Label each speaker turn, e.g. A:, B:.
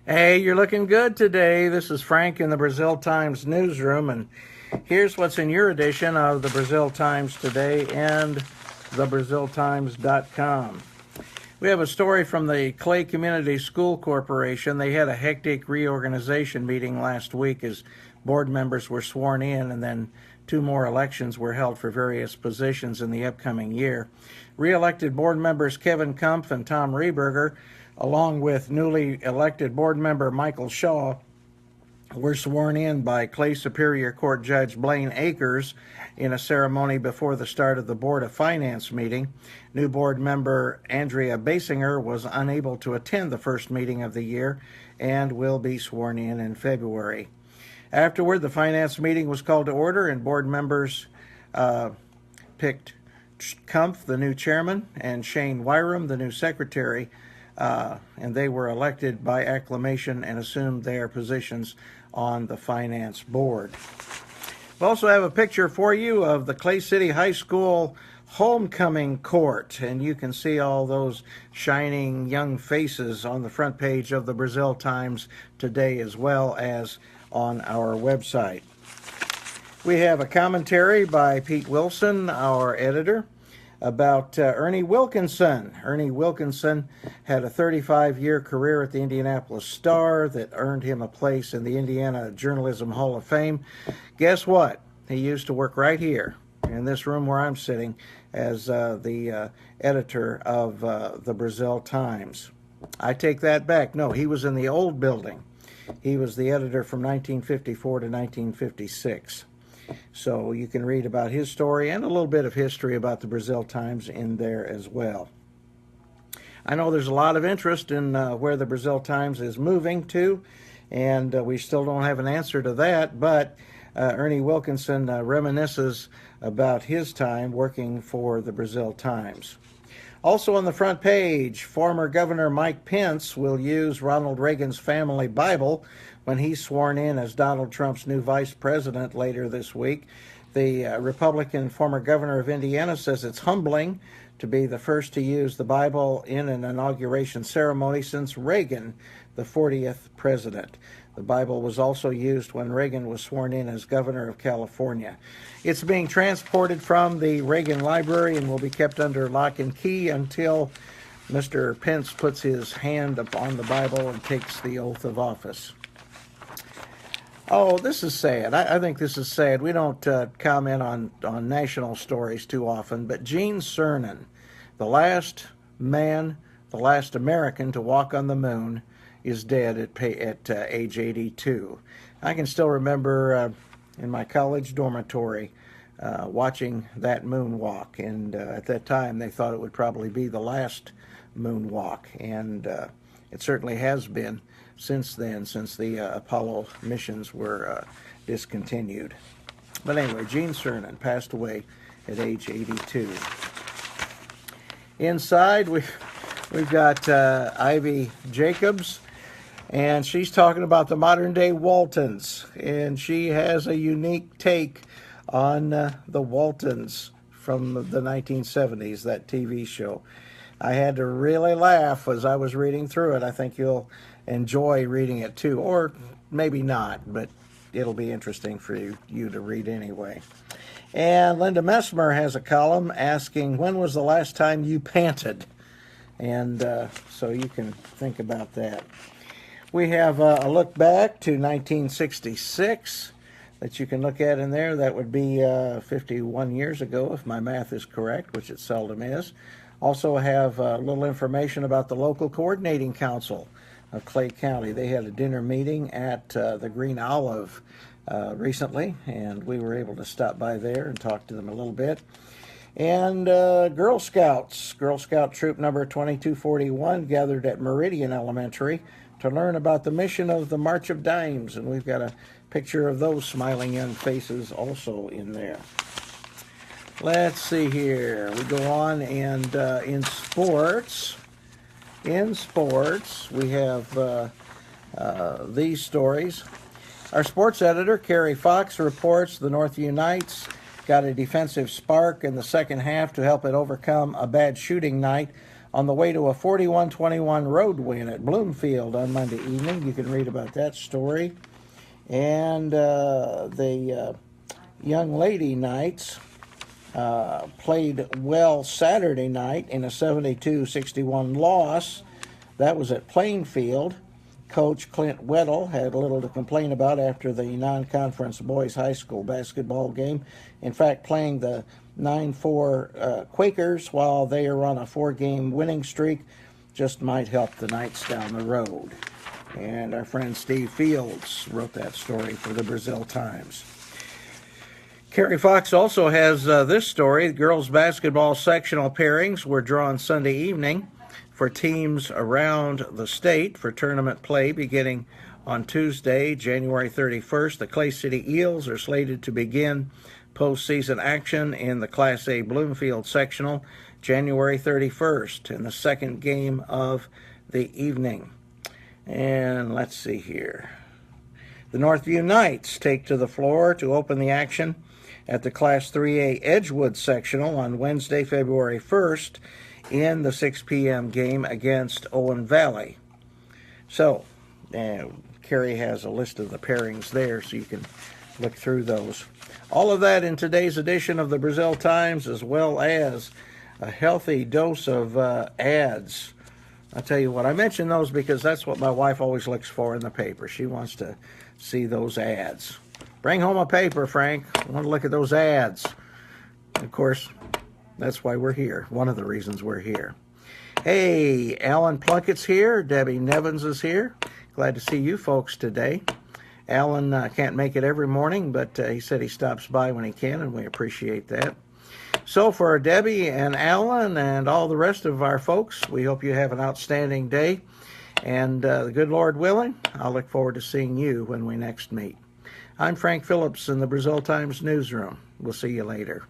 A: Hey, you're looking good today. This is Frank in the Brazil Times newsroom, and here's what's in your edition of the Brazil Times today and thebraziltimes.com. We have a story from the Clay Community School Corporation. They had a hectic reorganization meeting last week as board members were sworn in, and then two more elections were held for various positions in the upcoming year. Re-elected board members Kevin Kumpf and Tom Rehberger, along with newly elected board member Michael Shaw, were sworn in by Clay Superior Court Judge Blaine Akers in a ceremony before the start of the Board of Finance meeting. New board member Andrea Basinger was unable to attend the first meeting of the year and will be sworn in February. Afterward, the finance meeting was called to order, and board members picked Kumpf, the new chairman, and Shane Wyrum, the new secretary, and they were elected by acclamation and assumed their positions on the finance board. We also have a picture for you of the Clay City High School homecoming court, and you can see all those shining young faces on the front page of the Brazil Times today, as well as on our website. We have a commentary by Pete Wilson, our editor, about Ernie Wilkinson. Ernie Wilkinson had a 35-year career at the Indianapolis Star that earned him a place in the Indiana Journalism Hall of Fame. Guess what? He used to work right here in this room where I'm sitting as the editor of the Brazil Times. I take that back. No, he was in the old building. He was the editor from 1954 to 1956. So you can read about his story and a little bit of history about the Brazil Times in there as well. I know there's a lot of interest in where the Brazil Times is moving to, and we still don't have an answer to that, but Ernie Wilkinson reminisces about his time working for the Brazil Times. Also on the front page, former Governor Mike Pence will use Ronald Reagan's family Bible when he's sworn in as Donald Trump's new vice president later this week. The Republican former governor of Indiana says it's humbling to be the first to use the Bible in an inauguration ceremony since Reagan, the 40th president. The Bible was also used when Reagan was sworn in as governor of California. It's being transported from the Reagan Library and will be kept under lock and key until Mr. Pence puts his hand upon the Bible and takes the oath of office. Oh, this is sad. I think this is sad. We don't comment on national stories too often, but Gene Cernan, the last man, the last American to walk on the moon, is dead at age 82. I can still remember in my college dormitory watching that moonwalk, and at that time they thought it would probably be the last moonwalk, and it certainly has been since then, since the Apollo missions were discontinued. But anyway, Gene Cernan passed away at age 82. Inside, we've got Ivy Jacobs, and she's talking about the modern-day Waltons, and she has a unique take on the Waltons from the 1970s, that TV show. I had to really laugh as I was reading through it. I think you'll enjoy reading it too, or maybe not, but it'll be interesting for you to read anyway. And Linda Messimer has a column asking, when was the last time you panted? And so you can think about that. We have a look back to 1966 that you can look at in there. That would be 51 years ago, if my math is correct, which it seldom is. Also have a little information about the local coordinating council of Clay County. They had a dinner meeting at the Green Olive recently, and we were able to stop by there and talk to them a little bit. And Girl Scouts, Girl Scout Troop number 2241 gathered at Meridian Elementary to learn about the mission of the March of Dimes, and we've got a picture of those smiling young faces also in there. Let's see here. We go on, and in sports, we have these stories. Our sports editor, Kerry Fox, reports the Northview Knights got a defensive spark in the second half to help it overcome a bad shooting night on the way to a 41-21 road win at Bloomfield on Monday evening. You can read about that story. And the young lady Knights played well Saturday night in a 72-61 loss. That was at Plainfield. Coach Clint Weddle had little to complain about after the non-conference boys high school basketball game. In fact, playing the 9-4 Quakers while they are on a 4-game winning streak just might help the Knights down the road. And our friend Steve Fields wrote that story for the Brazil Times. Kerry Fox also has this story. The girls basketball sectional pairings were drawn Sunday evening for teams around the state for tournament play beginning on Tuesday, January 31st. The Clay City Eels are slated to begin postseason action in the Class A Bloomfield sectional January 31st in the second game of the evening. And let's see here. The Northview Knights take to the floor to open the action at the Class 3A Edgewood sectional on Wednesday, February 1st in the 6 p.m. game against Owen Valley. So, Kerry has a list of the pairings there, so you can look through those. All of that in today's edition of the Brazil Times, as well as a healthy dose of ads. I'll tell you what, I mention those because that's what my wife always looks for in the paper. She wants to see those ads. Bring home a paper, Frank. I want to look at those ads. Of course, that's why we're here. One of the reasons we're here. Hey, Alan Plunkett's here. Debbie Nevins is here. Glad to see you folks today. Alan can't make it every morning, but he said he stops by when he can, and we appreciate that. So for Debbie and Alan and all the rest of our folks, we hope you have an outstanding day. And the good Lord willing, I'll look forward to seeing you when we next meet. I'm Frank Phillips in the Brazil Times newsroom. We'll see you later.